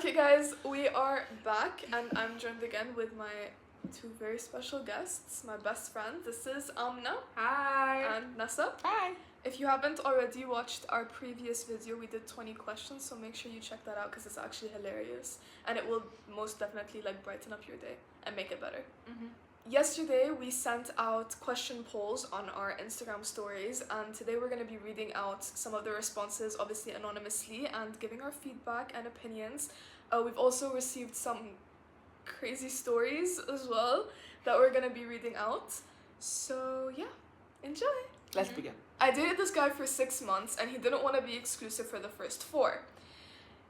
Okay guys, we are back and I'm joined again with my two very special guests, my best friend. This is Amna. Hi. And Nessa. Hi. If you haven't already watched our previous video, we did 20 questions, so make sure you check that out because it's actually hilarious and it will most definitely like brighten up your day and make it better. Yesterday we sent out question polls on our Instagram stories, and today we're going to be reading out some of the responses, obviously anonymously, and giving our feedback and opinions. We've also received some crazy stories as well that we're going to be reading out. So yeah, enjoy! Let's begin. I dated this guy for 6 months and he didn't want to be exclusive for the first 4.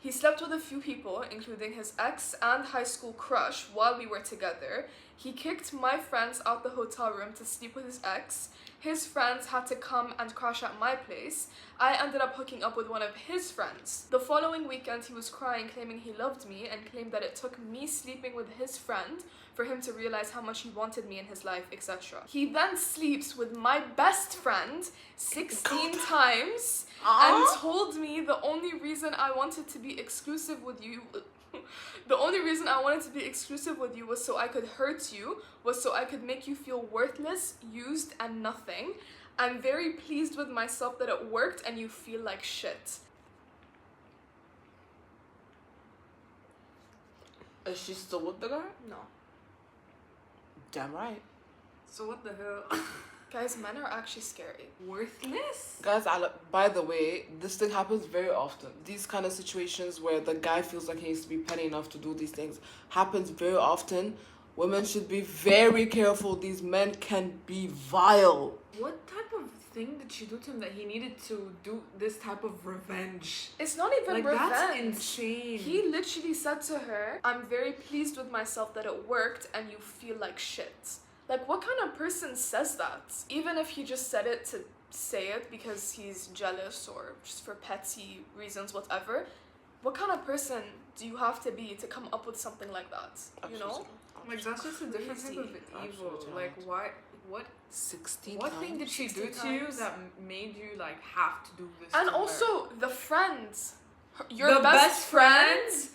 He slept with a few people, including his ex and high school crush, while we were together. He kicked my friends out the hotel room to sleep with his ex. His friends had to come and crash at my place. I ended up hooking up with one of his friends. The following weekend, he was crying, claiming he loved me, and claimed that it took me sleeping with his friend for him to realize how much he wanted me in his life, etc. He then sleeps with my best friend 16 times and told me the only reason I wanted to be exclusive with you was so I could hurt you, was so I could make you feel worthless, used, and nothing. I'm very pleased with myself that it worked and you feel like shit. Is she still with the guy? No. Damn right. So what the hell? Guys, men are actually scary. Worthless? Guys, by the way, this thing happens very often. These kind of situations where the guy feels like he needs to be petty enough to do these things happens very often. Women should be very careful. These men can be vile. What type of thing did she do to him that he needed to do this type of revenge? It's not even Like, revenge. that's insane. He literally said to her, I'm very pleased with myself that it worked and you feel like shit. Like, what kind of person says that? Even if he just said it to say it because he's jealous or just for petty reasons, whatever, what kind of person do you have to be to come up with something like that? You know? Like, that's just a different type of evil. Absolutely. Like, why? What? 16 What times? thing did she do 16 to you times. that made you like have to do this? And to her? also, the friends. Your the best friends.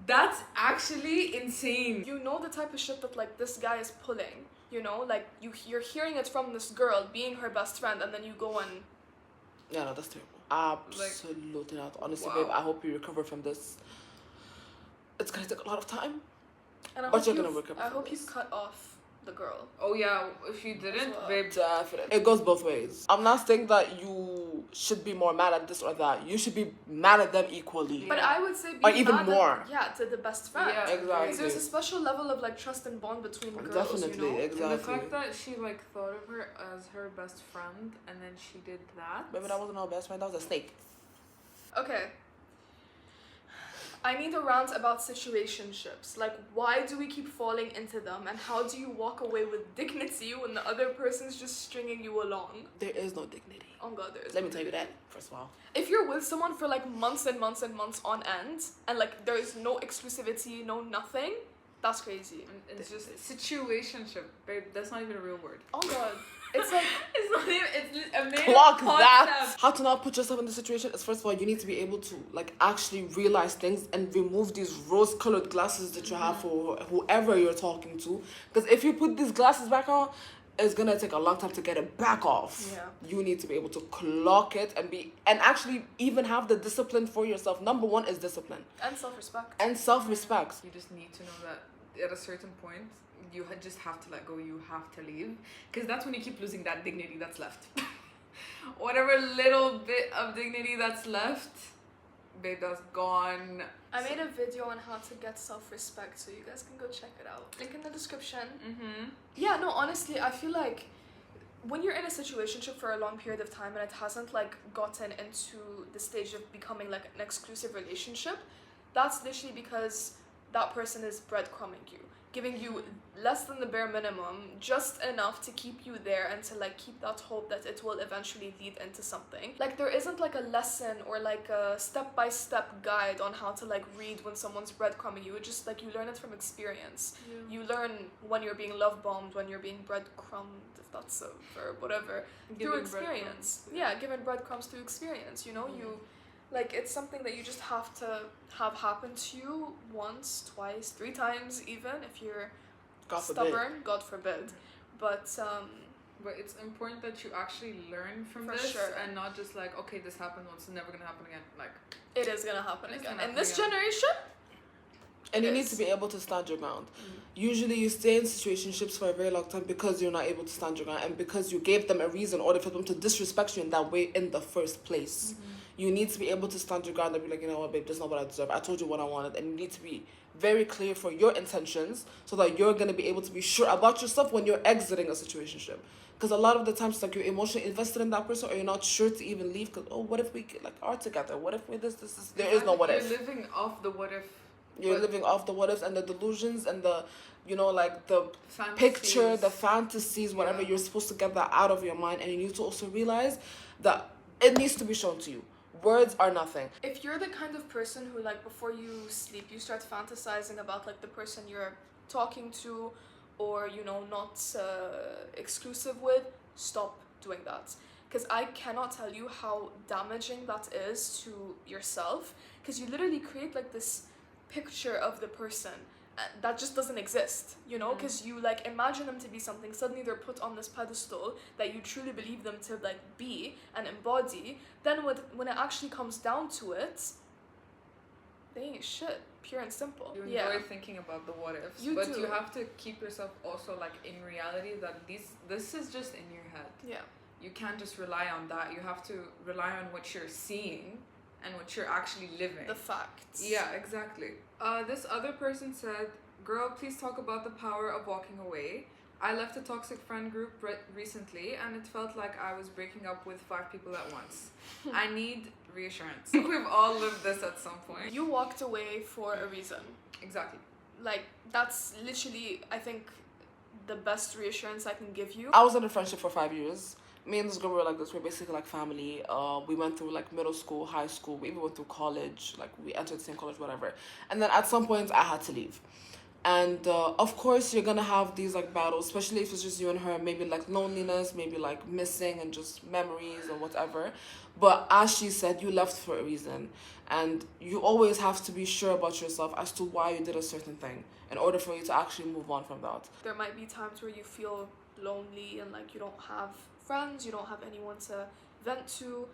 That's actually insane. You know the type of shit that like this guy is pulling. You know, like you're hearing it from this girl being her best friend, and then you go and Yeah, no, that's terrible. Absolutely not. Honestly, Wow. babe, I hope you recover from this. It's gonna take a lot of time. and I But hope you're you've, gonna recover I from hope this. you've cut off the girl. Oh yeah, if you didn't, well. babe. Definitely. It goes both ways. I'm not saying that you should be more mad at this or that. You should be mad at them equally. But I would say be Or even mad more. to the best friend. Yeah, Because Exactly. there's a special level of like trust and bond between the girls. Definitely, You know? exactly. And the fact that she like thought of her as her best friend and then she did that. Maybe that wasn't our best friend, that was a snake. Okay. I need a rant about situationships. Like, why do we keep falling into them, and how do you walk away with dignity when the other person's just stringing you along? There is no dignity. Oh God, there is. Let me tell you that, first of all. If you're with someone for like months and months and months on end, and like there is no exclusivity, no nothing, that's crazy. And it's just situationship, babe. That's not even a real word. Oh God, it's like It's not even. It's a made Clock concept. that. How to not put yourself in the situation is, first of all, you need to be able to like actually realize things and remove these rose-colored glasses that you have for whoever you're talking to. Because if you put these glasses back on, it's gonna take a long time to get it back off. Yeah. You need to be able to clock it and actually even have the discipline for yourself. Number one is discipline and self-respect. and self-respect. You just need to know that at a certain point, you just have to let go. You have to leave, because that's when you keep losing that dignity that's left. Whatever little bit of dignity that's left, babe, that's gone. I made a video on how to get self-respect, so you guys can go check it out. Link in the description. Yeah, no, honestly, I feel like when you're in a situationship for a long period of time and it hasn't like gotten into the stage of becoming like an exclusive relationship, that's literally because that person is breadcrumbing you, giving you less than the bare minimum, just enough to keep you there and to like keep that hope that it will eventually lead into something. Like there isn't like a lesson or like a step-by-step guide on how to like read when someone's breadcrumbing you. It's just like you learn it from experience. Yeah. You learn when you're being love bombed, when you're being breadcrumbed, if that's a verb, whatever, through Given experience. breadcrumbs. Yeah, given breadcrumbs through experience, you know, Like, it's something that you just have to have happen to you once, twice, 3 times even, if you're God forbid. stubborn, God forbid. But But it's important that you actually learn from For this sure. and not just like, okay, this happened once, it's never gonna happen again. Like, it is gonna happen It's again. gonna In happen this again. generation, And It you need is. to be able to stand your ground. Usually you stay in situationships for a very long time because you're not able to stand your ground and because you gave them a reason in order for them to disrespect you in that way in the first place. You need to be able to stand your ground and be like, you know what, babe, this is not what I deserve. I told you what I wanted. And you need to be very clear for your intentions so that you're going to be able to be sure about yourself when you're exiting a situationship. Because a lot of the times, it's like you're emotionally invested in that person or you're not sure to even leave because, oh, what if we like are together? What if we this? There is no what if. You're living off the what if. You're But- living off the what ifs and the delusions and the, you know, like the Fantasies. picture, the fantasies, whatever. Yeah. You're supposed to get that out of your mind, and you need to also realize that it needs to be shown to you. Words are nothing. if you're the kind of person who, like, before you sleep, you start fantasizing about, like, the person you're talking to or, you know, not exclusive with, stop doing that. Because I cannot tell you how damaging that is to yourself. Because you literally create, like, this picture of the person that just doesn't exist, you know? Because you, like, imagine them to be something. Suddenly they're put on this pedestal that you truly believe them to, like, be and embody. Then when it actually comes down to it, they ain't shit. Pure and simple. You enjoy Yeah. thinking about the what ifs, You but do. you have to keep yourself also like in reality that this is just in your head. Yeah. You can't just rely on that. You have to rely on what you're seeing and what you're actually living. The facts. Yeah, exactly. This other person said, "Girl, please talk about the power of walking away. I left a toxic friend group recently and it felt like I was breaking up with 5 people at once. I need reassurance." I think we've all lived this at some point. You walked away for a reason. Exactly. Like, that's literally, I think, the best reassurance I can give you. I was in a friendship for 5 years. Me and this girl were like this. We're basically like family. We went through like middle school, high school. We even went through college. Like we entered the same college, whatever. And then at some point, I had to leave. And of course, you're gonna have these like battles, especially if it's just you and her. Maybe like loneliness, maybe like missing and just memories and whatever. But as she said, you left for a reason, and you always have to be sure about yourself as to why you did a certain thing in order for you to actually move on from that. There might be times where you feel lonely and like you don't have friends, you don't have anyone to vent to,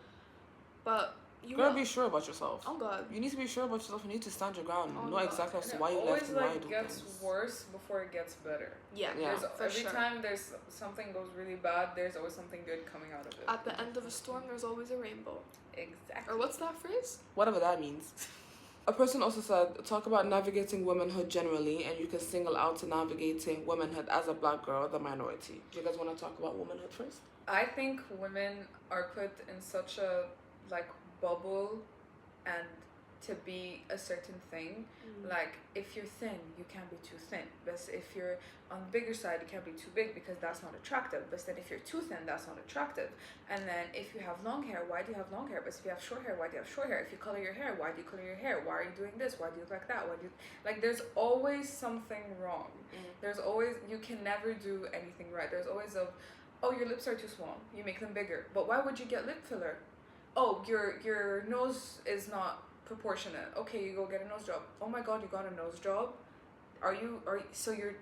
but you You gotta will. be sure about yourself. Oh God. You need to be sure about yourself. You need to stand your ground. Oh, Know God. exactly as And to it why you left always and why you like do gets things. worse before it gets better. Yeah, Yeah. for Every sure. time there's something goes really bad, there's always something good coming out of it. At the end of a storm, there's always a rainbow. Exactly. Or what's that phrase? Whatever that means. A person also said, talk about navigating womanhood generally, and you can single out to navigating womanhood as a black girl, the minority. Do you guys want to talk about womanhood first? I think women are put in such a like bubble and to be a certain thing. Like if you're thin, you can't be too thin. But if you're on the bigger side, you can't be too big because that's not attractive. But then if you're too thin, that's not attractive. And then if you have long hair, why do you have long hair? But if you have short hair, why do you have short hair? If you color your hair, why do you color your hair? Why are you doing this? Why do you look like that? Why do you like? There's always something wrong. There's always, you can never do anything right. There's always oh, your lips are too small. You make them bigger. But why would you get lip filler? Oh, your nose is not proportionate. Okay, you go get a nose job. Oh my God, you got a nose job?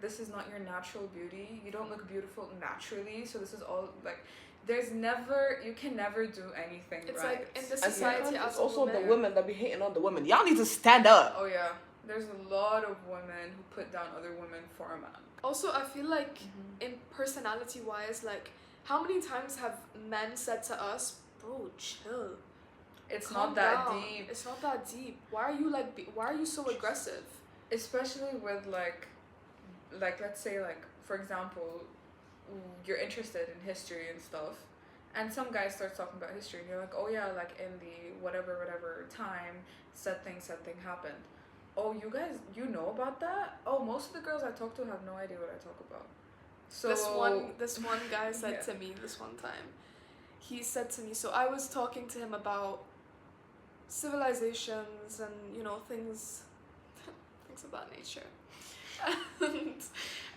This is not your natural beauty. You don't look beautiful naturally. So this is all like, you can never do anything It's right. like in the And society sometimes as it's a also woman. the women that be hating on the women. Y'all need to stand up. Oh yeah, there's a lot of women who put down other women for a man. Also, I feel like in personality wise, like how many times have men said to us, "Bro, chill. It's Calm not that down. deep. It's not that deep. Why are you why are you so aggressive?" Especially with like let's say like for example, you're interested in history and stuff, and some guy starts talking about history, and you're like, oh yeah, like in the whatever time, said thing happened. Oh, you guys, you know about that? Oh, most of the girls I talk to have no idea what I talk about. So This one guy said Yeah. to me this one time. He said to me, so I was talking to him about civilizations and, you know, things of that nature.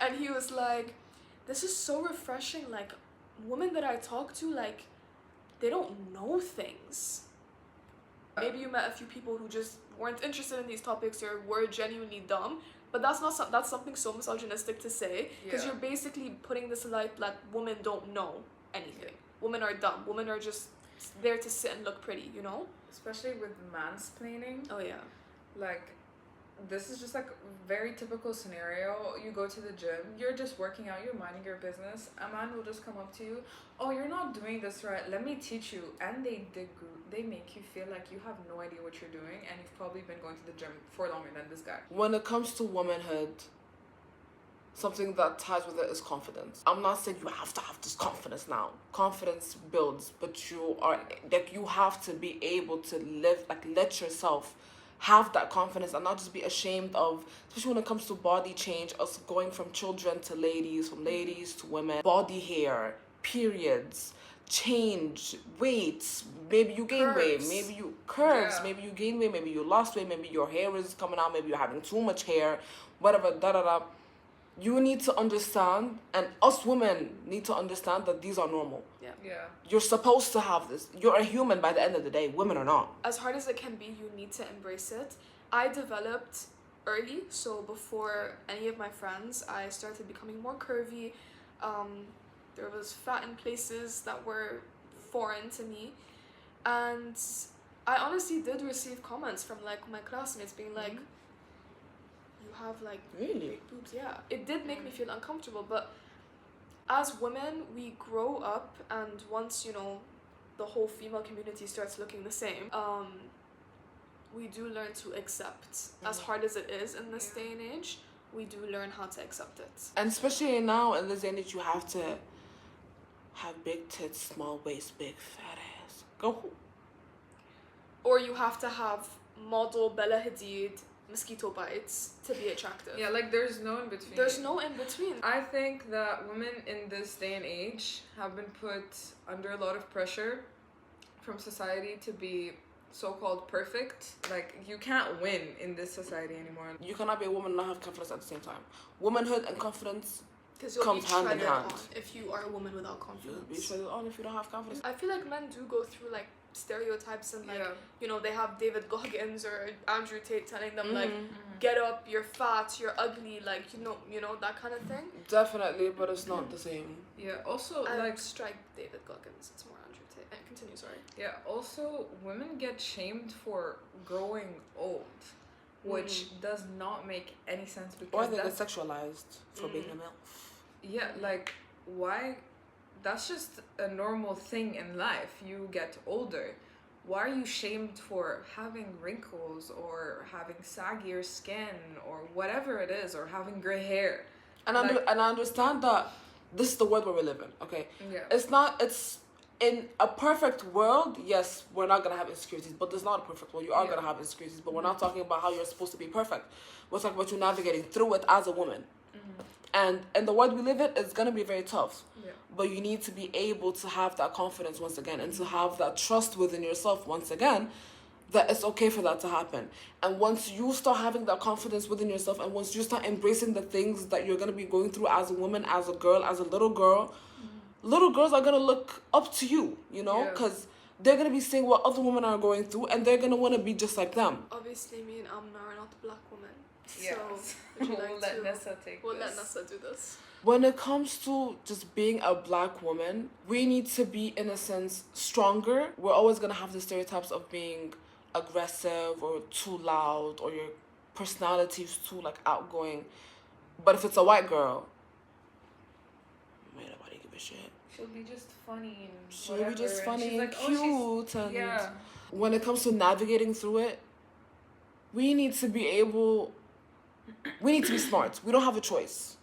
And he was like, this is so refreshing. Like, women that I talk to, like, they don't know things. Maybe you met a few people who just weren't interested in these topics or were genuinely dumb, but that's not that's something so misogynistic to say, because you're basically putting this light that women don't know anything. Women are dumb. Women are just there to sit and look pretty, you know? Especially with mansplaining. Oh yeah. Like, this is just like a very typical scenario. You go to the gym, you're just working out, you're minding your business. A man will just come up to you, oh, you're not doing this right, let me teach you. And they make you feel like you have no idea what you're doing, and you've probably been going to the gym for longer than this guy. When it comes to womanhood, something that ties with it is confidence. I'm not saying you have to have this confidence now. Confidence builds, but you have to be able to live, like, let yourself have that confidence and not just be ashamed of, especially when it comes to body change, us going from children to ladies, from ladies to women, body hair, periods, change, weights, maybe you gain weight, maybe you maybe you gain weight, maybe you lost weight, maybe your hair is coming out, maybe you're having too much hair, whatever, You need to understand, and us women need to understand that these are normal. Yeah. You're supposed to have this. You're a human by the end of the day. Women are not. As hard as it can be, you need to embrace it. I developed early, so before any of my friends, I started becoming more curvy. There was fat in places that were foreign to me. And I honestly did receive comments from, like, my classmates being like, you have, like, really big boobs. Yeah, it did make me feel uncomfortable, but as women, we grow up, and once, you know, the whole female community starts looking the same, we do learn to accept. As hard as it is in this day and age, we do learn how to accept it. And especially now in this day and age, you have to have big tits, small waist, big fat ass. Go. Or you have to have model Bella Hadid mosquito bites to be attractive. Yeah, like, there's no in between. There's no in between. I think that women in this day and age have been put under a lot of pressure from society to be so-called perfect. Like, you can't win in this society anymore. You cannot be a woman and not have confidence at the same time. Womanhood and confidence you'll comes be hand in treaded hand. on if you are a woman without confidence. You'll be treaded on if you don't have confidence. I feel like men do go through, like, stereotypes, and, like, you know, they have David Goggins or Andrew Tate telling them, like, get up, you're fat, you're ugly, like, you know, that kind of thing. Definitely, but it's not the same. Yeah, also, I like, strike David Goggins, it's more Andrew Tate. Continue, sorry. Yeah, also, women get shamed for growing old, which does not make any sense, because or they get sexualized for being a MILF. Yeah, like, why? That's just a normal thing in life. You get older. Why are you shamed for having wrinkles or having saggier skin or whatever it is, or having gray hair? And I understand that this is the world where we live in, okay? Yeah. It's in a perfect world, yes, we're not going to have insecurities, but there's not a perfect world. You are going to have insecurities, but we're not talking about how you're supposed to be perfect. We're talking about you navigating through it as a woman. And in the world we live in, it's going to be very tough. Yeah. But you need to be able to have that confidence once again, and to have that trust within yourself once again, that it's okay for that to happen. And once you start having that confidence within yourself, and once you start embracing the things that you're going to be going through as a woman, as a girl, as a little girl, little girls are going to look up to you, you know, because they're going to be seeing what other women are going through, and they're going to want to be just like them. Obviously, me and Amna are not black women. Yeah. So, would you like We'll let to... Nessa take We'll this. let Nessa do this. When it comes to just being a black woman, we need to be, in a sense, stronger. We're always going to have the stereotypes of being aggressive or too loud, or your personality is too, like, outgoing. But if it's a white girl, man, nobody give a shit. She'll be just funny and She'll whatever, be just funny and she's cute. And yeah. when it comes to navigating through it, we need to be smart. We don't have a choice.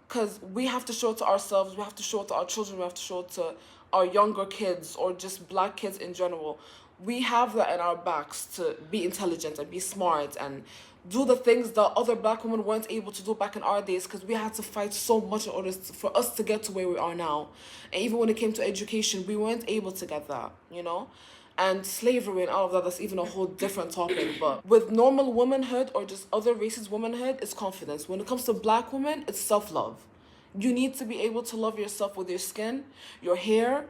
Because we have to show it to ourselves, we have to show it to our children, we have to show it to our younger kids, or just black kids in general. We have that in our backs to be intelligent and be smart and do the things that other black women weren't able to do back in our days, because we had to fight so much in order for us to get to where we are now. And even when it came to education, we weren't able to get that, you know? And slavery and all of that, that's even a whole different topic. But with normal womanhood or just other races' womanhood, it's confidence. When it comes to black women, it's self-love. You need to be able to love yourself with your skin, your hair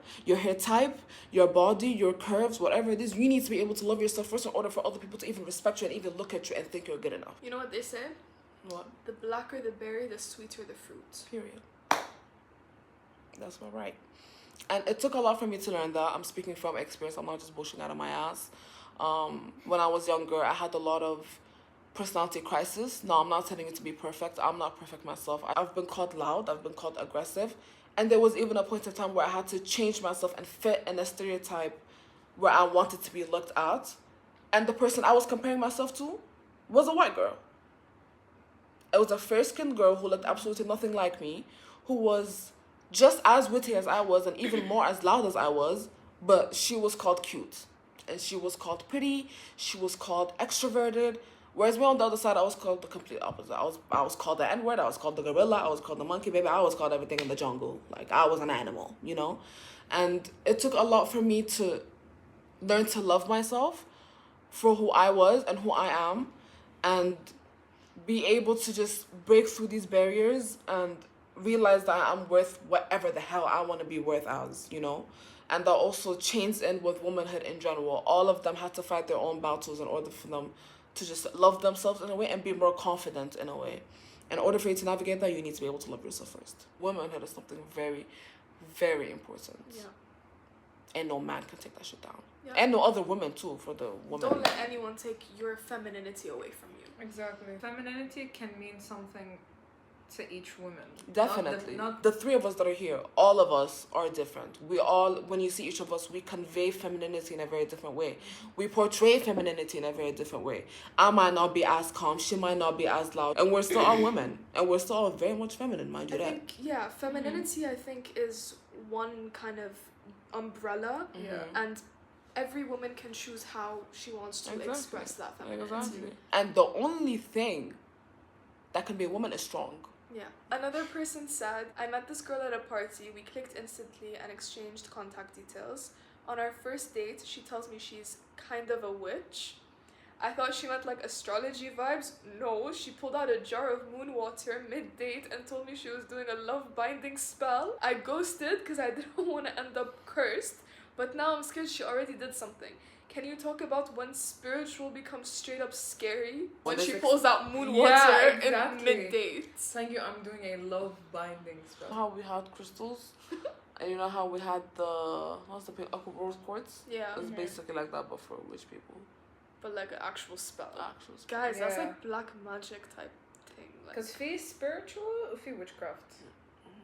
type, your body, your curves, whatever it is. You need to be able to love yourself first in order for other people to even respect you and even look at you and think you're good enough. You know what they say? What? The blacker the berry, the sweeter the fruit. Period. That's all right. And it took a lot for me to learn that. I'm speaking from experience. I'm not just bullshitting out of my ass. When I was younger, I had a lot of personality crisis. No, I'm not telling you to be perfect. I'm not perfect myself. I've been called loud. I've been called aggressive. And there was even a point of time where I had to change myself and fit in a stereotype where I wanted to be looked at. And the person I was comparing myself to was a white girl. It was a fair-skinned girl who looked absolutely nothing like me, who was just as witty as I was and even more as loud as I was, but she was called cute. And she was called pretty. She was called extroverted. Whereas me on the other side, I was called the complete opposite. I was called the N-word, I was called the gorilla, I was called the monkey baby, I was called everything in the jungle. Like, I was an animal, you know? And it took a lot for me to learn to love myself for who I was and who I am, and be able to just break through these barriers and realize that I'm worth whatever the hell I want to be worth as, you know? And that also chains in with womanhood in general. All of them had to fight their own battles in order for them to just love themselves in a way and be more confident in a way. In order for you to navigate that, you need to be able to love yourself first. Womanhood is something very, very important. Yeah. And no man can take that shit down. Yeah. And no other woman too, for the woman. Don't let anyone take your femininity away from you. Exactly. Femininity can mean something to each woman. Definitely. Not The three of us that are here, all of us are different. We all, when you see each of us, we convey femininity in a very different way. We portray femininity in a very different way. I might not be as calm, she might not be as loud, and we're still all women. And we're still all very much feminine, mind you I that. think, yeah, femininity, I think, is one kind of umbrella, Yeah. and every woman can choose how she wants to Exactly. express that femininity. Exactly. And the only thing that can be a woman is strong. Yeah. Another person said, I met this girl at a party. We clicked instantly and exchanged contact details. On our first date, she tells me she's kind of a witch. I thought she meant like astrology vibes. No, she pulled out a jar of moon water mid-date and told me she was doing a love binding spell. I ghosted because I didn't want to end up cursed. But now I'm scared she already did something. Can you talk about when spiritual becomes straight up scary? When she pulls out moon water in mid-date. It's like I'm doing a love binding spell. How we had crystals, and you know how we had the, what's the pink, rose quartz? Yeah. It's basically like that, but for rich people. But like an actual spell. Actual spell. Guys, that's Yeah. like black magic type thing. Like. Because fee spiritual, fee witchcraft.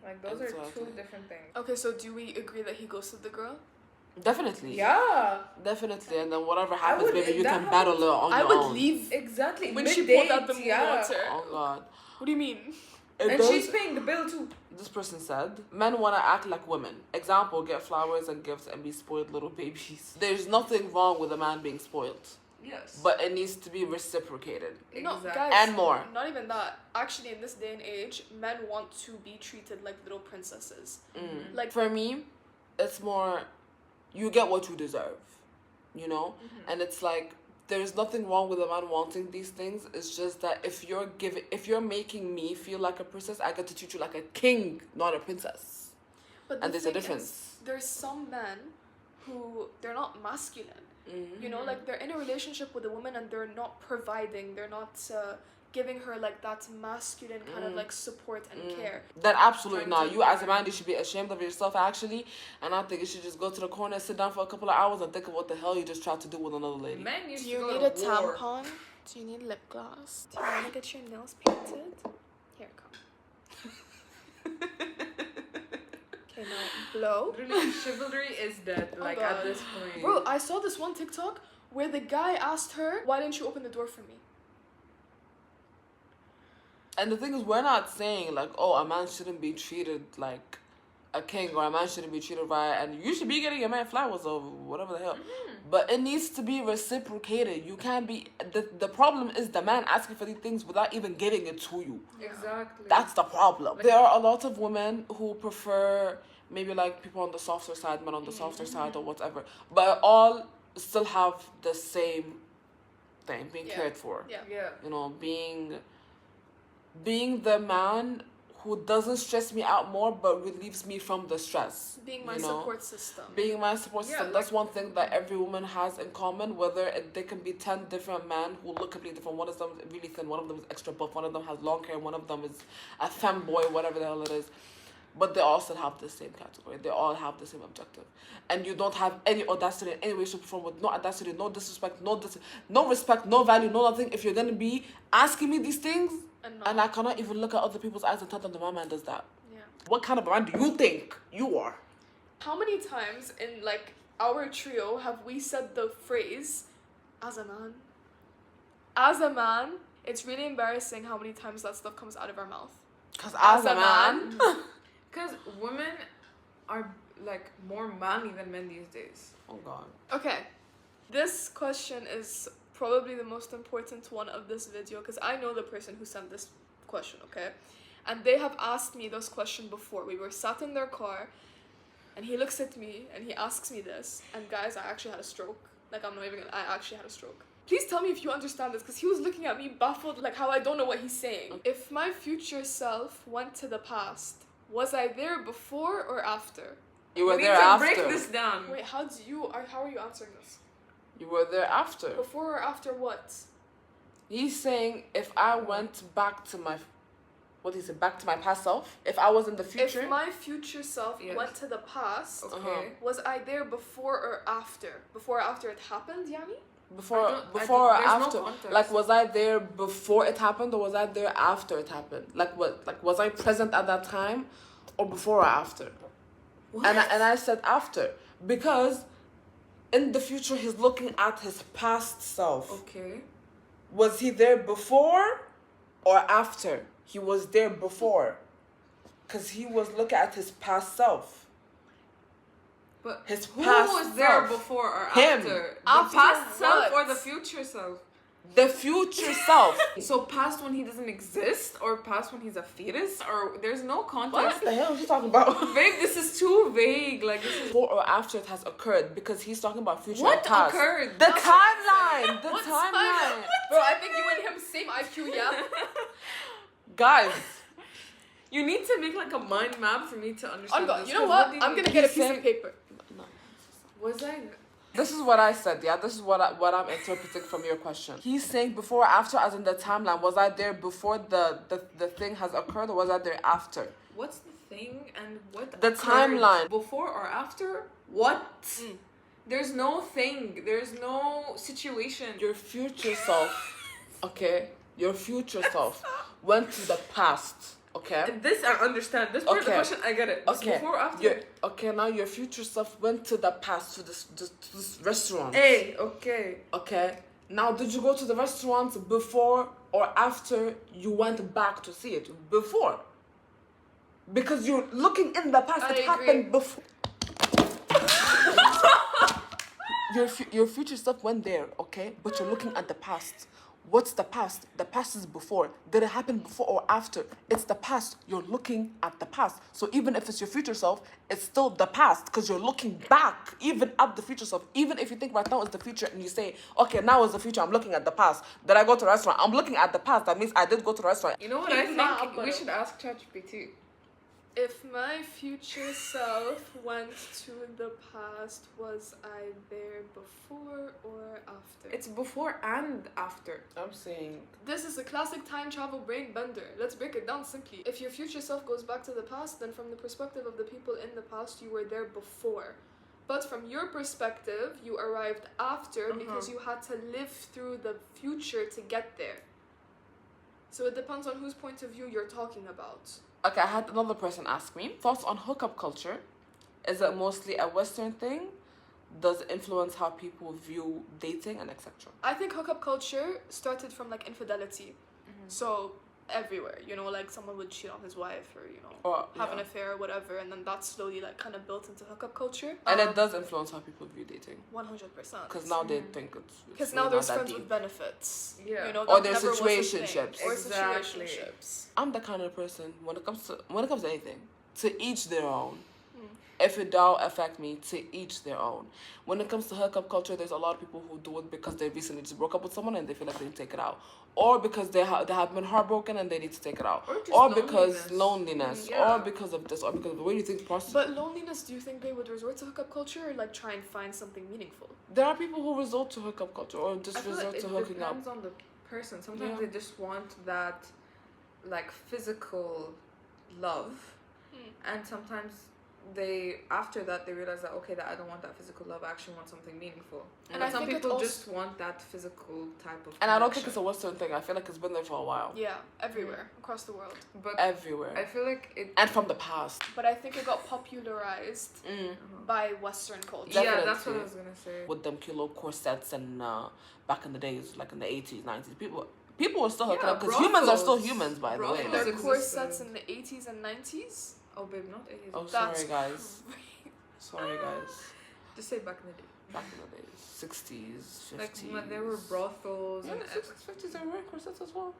Like those are Exactly. two different things. Okay, so do we agree that he ghosted the girl? Definitely. Yeah. Definitely, and then whatever happens, would- baby, you that can battle it on I your would own. leave Exactly. when she Mid-date, pulled out the moon water. Oh God. What do you mean? It And does- she's paying the bill too. This person said, men want to act like women. Example, get flowers and gifts and be spoiled little babies. There's nothing wrong with a man being spoiled, Yes. but it needs to be reciprocated. No, Exactly. guys. And more. Not even that. Actually, in this day and age, men want to be treated like little princesses. Like, For me, it's more, you get what you deserve, you know? And it's like, there's nothing wrong with a man wanting these things. It's just that if you're making me feel like a princess, I get to treat you like a king, not a princess. but And the there's a thing is, difference. there's some men who they're not masculine. You know, like they're in a relationship with a woman and they're not providing. They're not giving her like that masculine kind of like support and care. Then absolutely Trying not. to- You as a man, you should be ashamed of yourself actually. And I think you should just go to the corner, sit down for a couple of hours and think of what the hell you just tried to do with another lady. Men used Do to you go need to a war. tampon? Do you need lip gloss? Do you want to get your nails painted? Here, come. Okay, now blow. Literally, chivalry is dead. Like God. at this point. Bro, I saw this one TikTok where the guy asked her, "Why didn't you open the door for me?" And the thing is, we're not saying like, oh, a man shouldn't be treated like a king or a man shouldn't be treated right, and you should be getting your man flowers or whatever the hell. But it needs to be reciprocated. You can't be, the problem is the man asking for these things without even giving it to you. Exactly. That's the problem. There are a lot of women who prefer maybe like people on the softer side, men on the softer side or whatever, but all still have the same thing, being Yeah. cared for. Yeah. Yeah. You know, being the man who doesn't stress me out more but relieves me from the stress. Being my you know? support system. Being my support Yeah, system. like- That's one thing that every woman has in common, whether they can be 10 different men who look completely different. One of them is really thin, one of them is extra buff, one of them has long hair, one of them is a femboy, whatever the hell it is. But they all still have the same category. They all have the same objective. And you don't have any audacity in any way, shape, or form, with no audacity, no disrespect, no respect, no value, no nothing. If you're going to be asking me these things, and I cannot even look at other people's eyes and tell them that my man does that. Yeah. What kind of a man do you think you are? How many times in like our trio have we said the phrase, as a man? As a man, it's really embarrassing how many times that stuff comes out of our mouth. Because as a man... Because women are like more manly than men these days. Oh God. Okay, this question is probably the most important one of this video because I know the person who sent this question, okay? And they have asked me this question before. We were sat in their car and he looks at me and he asks me this. And guys, I actually had a stroke. Like, I'm not even gonna, I actually had a stroke. Please tell me if you understand this because he was looking at me baffled, like how I don't know what he's saying. If my future self went to the past, was I there before or after? You were We there need to after. break this down. Wait, how are you answering this? You were there after. Before or after what? He's saying if I went back to my... What is it? Back to my past self? If I was in the future? If my future self Yes. went to the past, Okay. was I there before or after? Before or after it happened, Yanni? Before I don't- or there's no after? context. Like, was I there before it happened or was I there after it happened? Like, what? Like, was I present at that time or before or after? What? And I said after because in the future he's looking at his past self. Okay. Was he there before or after? He was there before because he was looking at his past self. But His who past was there self. before or Him. after? After The past self what? or the future self? The future self. So past when he doesn't exist or past when he's a fetus or there's no context. What the hell is he talking about? Babe, this is too vague. Like this is Before or after it has occurred because he's talking about future what and past. occurred. The That's what I'm timeline. The What timeline. Bro, I think you and him same IQ, yeah? Guys. You need to make like a mind map for me to understand. I'm this, you know 'cause what? do you I'm mean? gonna get a He's piece saying- of paper. Was I? This is what I said, yeah? This is what I'm interpreting from your question. He's saying before or after, as in the timeline. Was I there before the thing has occurred or was I there after? What's the thing and what? The occurred? timeline. Before or after? What? There's no thing. There's no situation. Your future self, okay? Your future self went to the past, okay? This I understand. This part of the Okay. question I get it. It's Okay. Before or after? Okay, now your future self went to the past to this restaurant. Hey. Okay. Okay. Now, did you go to the restaurant before or after you went back to see it? Before. Because you're looking in the past. I It agree. happened before. Your future self went there, okay? But you're looking at the past. What's the past? The past is before. Did it happen before or after? It's the past. You're looking at the past. So even if it's your future self, it's still the past because you're looking back even at the future self. Even if you think right now is the future and you say, okay, now is the future, I'm looking at the past. Did I go to a restaurant? I'm looking at the past. That means I did go to a restaurant. You know what I Nah, think? but- We should ask ChatGPT. If my future self went to the past, was I there before or after? It's before and after. I'm saying This is a classic time travel brain bender. Let's break it down simply. If your future self goes back to the past, then from the perspective of the people in the past, you were there before. But from your perspective, you arrived after because you had to live through the future to get there. So it depends on whose point of view you're talking about. okay, I had another person ask me thoughts on hookup culture. Is it mostly a Western thing? Does it influence how people view dating and etc.? I think hookup culture started from like infidelity. So everywhere, you know, like someone would cheat on his wife or, you know, Or have an yeah. affair or whatever, and then that slowly like kind of built into hookup culture. And it does influence how people view dating 100%. because now they think it's Because really now not there's that friends deep. with benefits. Yeah. You know, Or that there's never was a thing. situationships. Or Exactly. situationships. I'm the kind of person when it comes to anything, to each their own. if it don't affect me, to each their own. When it comes to hookup culture, there's a lot of people who do it because they recently just broke up with someone and they feel like they need to take it out, or because they have been heartbroken and they need to take it out, or because loneliness, Yeah. or because of this, or because of the way you think. But loneliness, do you think they would resort to hookup culture or like try and find something meaningful? There are people who resort to hookup culture or I just feel resort like to it hooking up. depends on the person. Sometimes Yeah. they just want that, like, physical love, and sometimes after that they realize that, okay, that I don't want that physical love, I actually want something meaningful. And But I some think it people also- just want that physical type of And I don't think connection. it's a Western thing. I feel like it's been there for a while. Yeah, everywhere across the world. But Everywhere. I feel like it. And from the past. But I think it got popularized by Western culture. Yeah, that's what Definitely. I was gonna say. With them kilo corsets and back in the days, like in the 80s, 90s, people were still hooking Yeah, up because humans are still brothels. humans, by the way. Brothels. There Like, were existed. corsets in the 80s and 90s. Oh, babe, not 80s. oh, That's sorry guys. Sorry guys. Just say back in the day. Back in the days, 60s, 50s. Like when there were brothels Yeah, and 60s, 50s, there were corsets as well. What-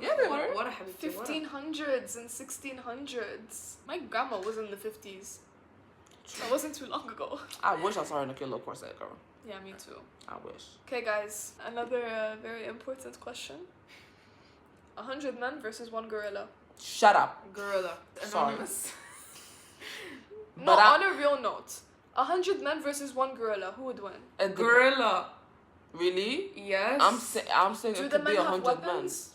Yeah, they what, were. What a habit. 1500s and 1600s. My grandma was in the 50s. That wasn't too long ago. I wish I saw her in a kilo corset, girl. Yeah, me too. I wish. Okay, guys, another very important question. 100 men versus 1 gorilla. Shut up. Gorilla. Sorry. Anonymous. No, But I- on a real note. 100 men versus 1 gorilla. Who would win? And the- Gorilla. Really? Yes. I'm saying Do it the could men be have 100 men. weapons?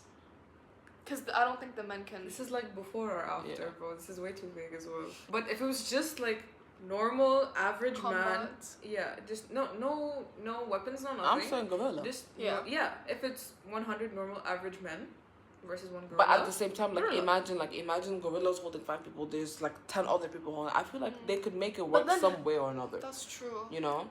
Because I don't think the men can. This is like before or after, Yeah. bro. This is way too big as well. But if it was just like normal, average man, combat. yeah, just no weapons, no I'm nothing. saying gorilla. Just Yeah. yeah. If it's 100 normal average men versus 1 gorilla. But at the same time, like Gorilla. imagine gorillas holding 5 people. There's like 10 other people holding. I feel like they could make it But work then- some way or another. That's true. You know,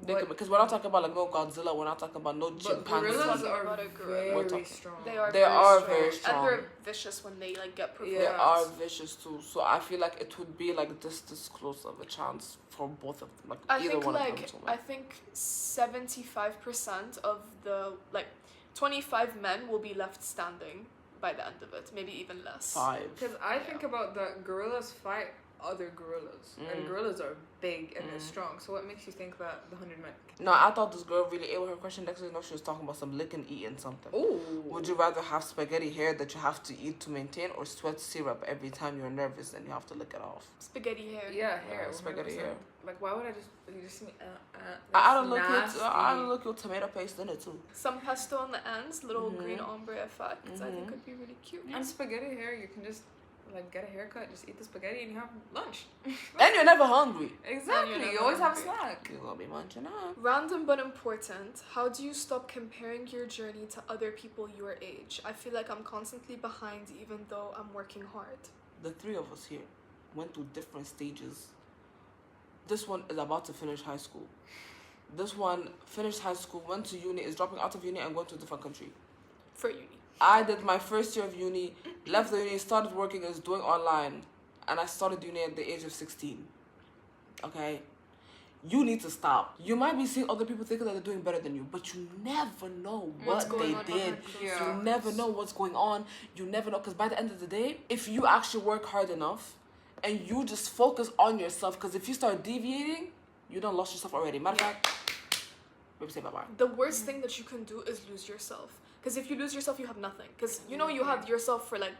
But- because we're not talking about like no Godzilla. We're not talking about no but chimpanzees. gorillas Talking are about a gorilla. We're very talking- strong. They are. They very are strong. very strong. And they're vicious when they like get provoked. They Yeah. are vicious too. So I feel like it would be like this close of a chance for both of them. Like I either think one like of them. So, I think 75% of the 25 men will be left standing by the end of it, maybe even less. 5. Because I think about that gorillas fight other gorillas, and gorillas are big and they're strong. So what makes you think that the 100 men? No, I thought this girl really ate with her question next to know she was talking about some licking, eating something. Oh. Would you rather have spaghetti hair that you have to eat to maintain, or sweat syrup every time you're nervous and you have to lick it off? Spaghetti hair. Yeah, hair. Spaghetti 100%. hair. Like, why would I just? You just see me. I That's don't look nasty. at look your tomato paste in it too. Some pesto on the ends, little green ombre effect. I think could be really cute. And spaghetti hair, you can just like get a haircut, just eat the spaghetti, and you have lunch. And you're never hungry. Exactly. never You always have a hungry. snack. You're gonna be munching up. Random but important. How do you stop comparing your journey to other people your age? I feel like I'm constantly behind even though I'm working hard. The 3 of us here went through different stages. This one is about to finish high school. This one finished high school, went to uni, is dropping out of uni and going to a different country. For uni. I did my first year of uni, left the uni, started working as doing online, and I started uni at the age of 16. Okay? You need to stop. You might be seeing other people thinking that they're doing better than you, but you never know What's what going they on did. behind closed Yeah. You doors. never know what's going on. You never know, because by the end of the day, if you actually work hard enough and you just focus on yourself, because if you start deviating, you done lost yourself already. Matter of fact, maybe say bye-bye. The worst thing that you can do is lose yourself. Because if you lose yourself, you have nothing. Because you know you have yourself for like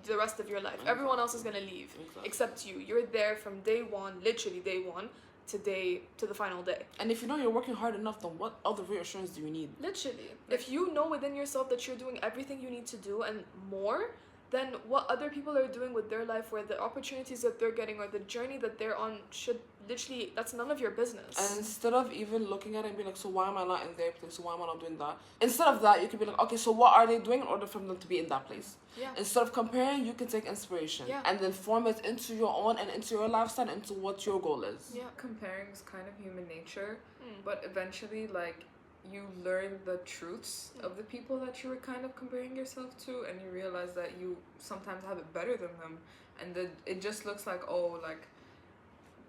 the rest of your life. Everyone else is gonna leave Exactly. except you. You're there from day one, literally day one, to the final day. And if you know you're working hard enough, then what other reassurance do you need? Literally. If you know within yourself that you're doing everything you need to do and more, then what other people are doing with their life, or the opportunities that they're getting, or the journey that they're on, should literally, that's none of your business. And instead of even looking at it and being like, so why am I not in their place? So why am I not doing that? Instead of that, you can be like, okay, so what are they doing in order for them to be in that place? Yeah. Instead of comparing, you can take inspiration. Yeah. And then form it into your own and into your lifestyle, into what your goal is. Yeah. Comparing is kind of human nature, but eventually, like, you learn the truths of the people that you were kind of comparing yourself to, and you realize that you sometimes have it better than them, and that it just looks like, oh, like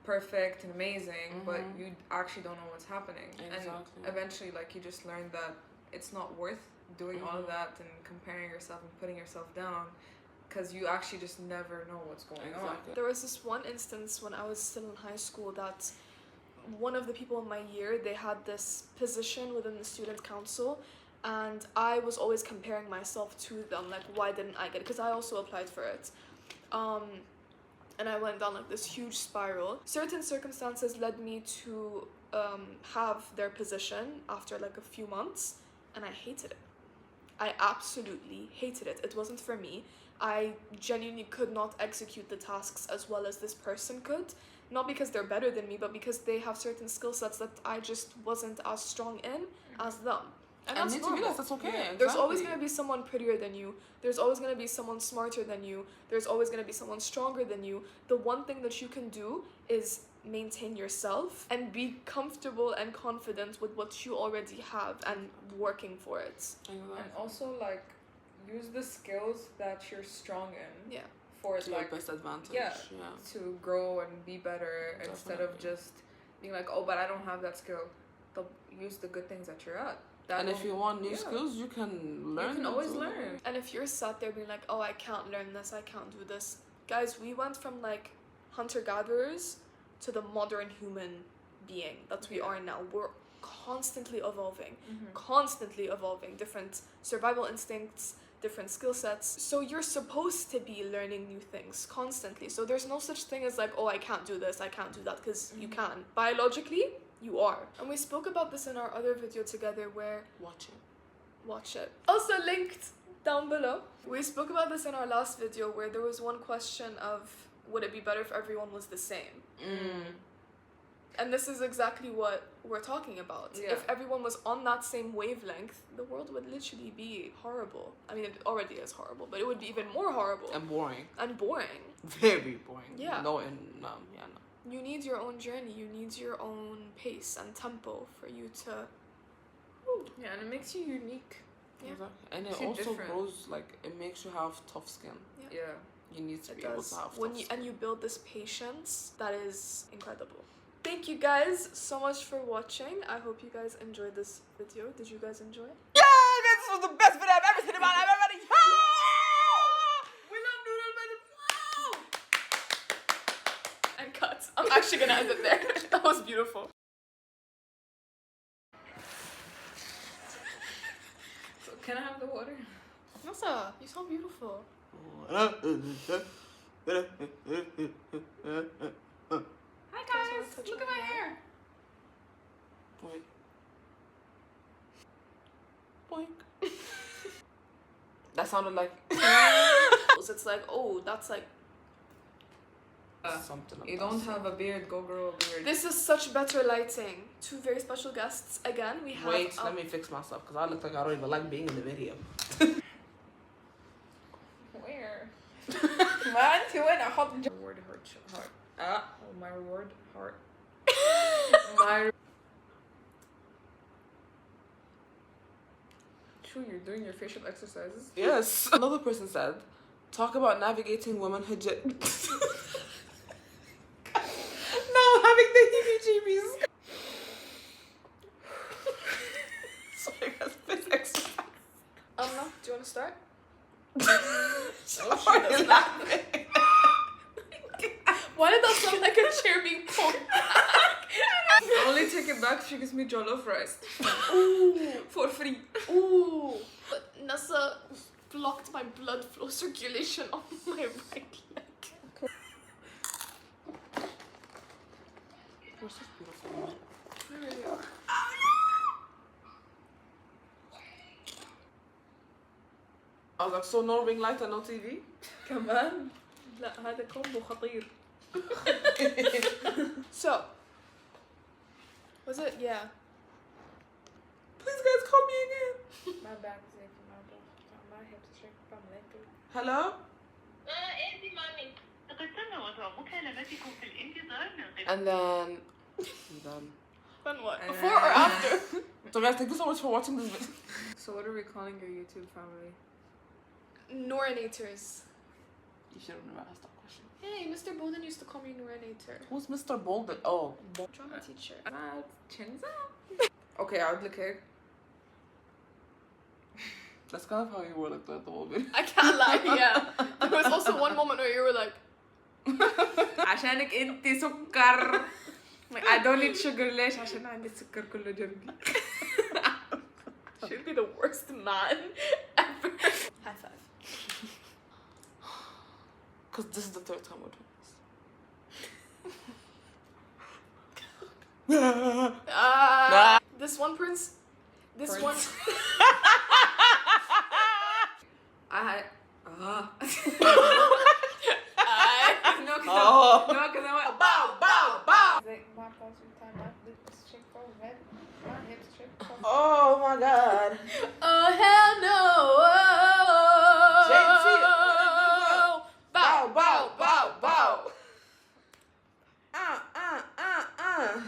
perfect and amazing, but you actually don't know what's happening. Exactly. And eventually, like, you just learn that it's not worth doing all of that and comparing yourself and putting yourself down, because you actually just never know what's going on. There was this one instance when I was still in high school that one of the people in my year, they had this position within the student council, and I was always comparing myself to them, like, why didn't I get it? Because I also applied for it. And I went down like this huge spiral. Certain circumstances led me to have their position after like a few months, and I hated it. I absolutely hated it. It wasn't for me. I genuinely could not execute the tasks as well as this person could. Not because they're better than me, but because they have certain skill sets that I just wasn't as strong in as them. And that's normal. That's okay. Yeah. Exactly. There's always going to be someone prettier than you. There's always going to be someone smarter than you. There's always going to be someone stronger than you. The one thing that you can do is maintain yourself and be comfortable and confident with what you already have and working for it. And also, like, use the skills that you're strong in. Yeah. For to like your best advantage. Yeah. To grow and be better instead of just being like, oh, but I don't have that skill. They'll use the good things that you're at. And if you want new skills, you can learn. You can always learn. And if you're sat there being like, oh, I can't learn this, I can't do this. Guys, we went from like hunter-gatherers to the modern human being that we are now. We're constantly evolving. Constantly evolving. Different survival instincts, different skill sets. So you're supposed to be learning new things constantly. So there's no such thing as like, oh, I can't do this, I can't do that, because you can. Biologically, you are. And we spoke about this in our other video together where... Watch it. Also linked down below. We spoke about this in our last video where there was one question of, would it be better if everyone was the same? And this is exactly what we're talking about. Yeah. If everyone was on that same wavelength, the world would literally be horrible. I mean, it already is horrible, but it would be even more horrible. And boring. Very boring. Yeah. No. No. You need your own journey. You need your own pace and tempo for you to... Yeah, and it makes you unique. Yeah. Exactly. And it You're also different. grows, like, it makes you have tough skin. Yeah. You need to It be able does. to have When tough you skin. and you build this patience, that is incredible. Thank you guys so much for watching. I hope you guys enjoyed this video. Did you guys enjoy it? Yeah, guys, this was the best video I've ever seen in my life. Everybody, we love noodle, And cut. I'm actually gonna end it there. That was beautiful. So can I have the water? Nasa, you sound beautiful. Hi guys, look at my hair. Boink. That sounded like It's like, oh, that's like... something. You don't have a beard, go grow a beard. This is such better lighting. Two very special guests. Again, we have... Wait, let me fix myself because I look like I don't even like being in the video. Where? Man, to win a hot reward heart. Oh, my reward heart. My... True, you're doing your facial exercises? Yes. Another person said, talk about navigating womanhood. No, having the heebie-jeebies. Sorry, guys, this exercise. No, do you want to start? Sorry, laughing. Why did that sound like a chair being pulled back? I only take it back if she gives me jollof rice. Ooh. For free. Ooh. But Nasa blocked my blood flow circulation on my right leg. You're such beautiful woman. You really are. I was like, so no ring light and no TV? كمان لا هذا كومبو خطير. So, was it? Yeah. Please, guys, call me again. My back is aching, my hips are shaking from leg. Hello? انتي مامي لقد تم وضع مكالمتكم في الانتظار من قبل And then... Then what? And Before or after? So guys, thank you so much for watching this video. So what are we calling your YouTube family? Norinators. You should have never asked that question. Hey, Mr. Bolden used to call me Norinator. Who's Mr. Bolden? Oh. Drama teacher. Chinza? Okay, I would look at That's kind of how you were like that the whole video. I can't lie, yeah. There was عشانك انتي سكر. Like, I don't need sugar ليش عشان عندي السكر كله جنبي. Should be the worst man ever. High five. Because this is the third time we're doing This one prince. This one. I had. No, because Oh. I went Bow, bow, bow. bow. Oh my god.